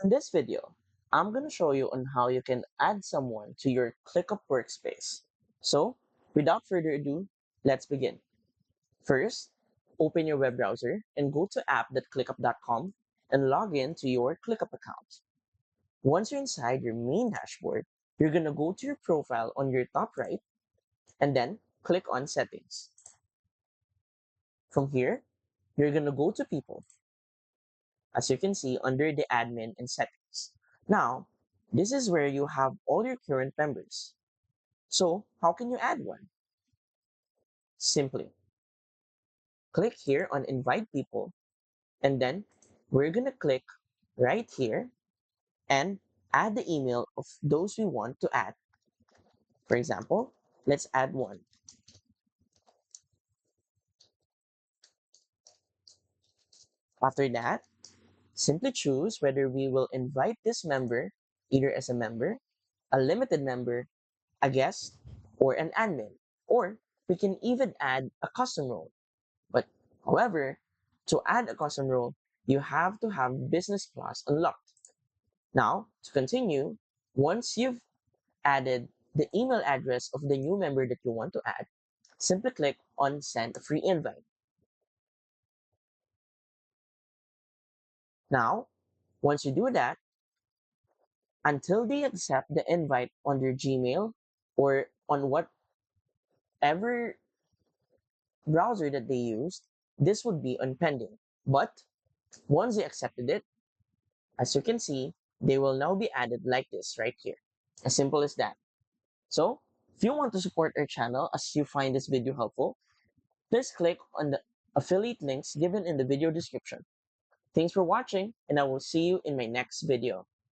In this video, I'm going to show you on how you can add someone to your ClickUp Workspace. So, without further ado, let's begin. First, open your web browser and go to app.clickup.com and log in to your ClickUp account. Once you're inside your main dashboard, you're going to go to your profile on your top right and then click on Settings. From here, you're going to go to People, as you can see under the Admin and Settings. Now, this is where you have all your current members. So, how can you add one? Simply click here on Invite People, and then we're going to click right here and add the email of those we want to add. For example, let's add one. After that, simply choose whether we will invite this member either as a member, a limited member, a guest, or an admin. Or we can even add a custom role. But however, to add a custom role, you have to have Business Plus unlocked. Now, to continue, once you've added the email address of the new member that you want to add, simply click on Send a Free Invite. Now, once you do that, until they accept the invite on their Gmail or on whatever browser that they used, this would be on pending. But once they accepted it, as you can see, they will now be added like this right here. As simple as that. So, if you want to support our channel as you find this video helpful, please click on the affiliate links given in the video description. Thanks for watching, and I will see you in my next video.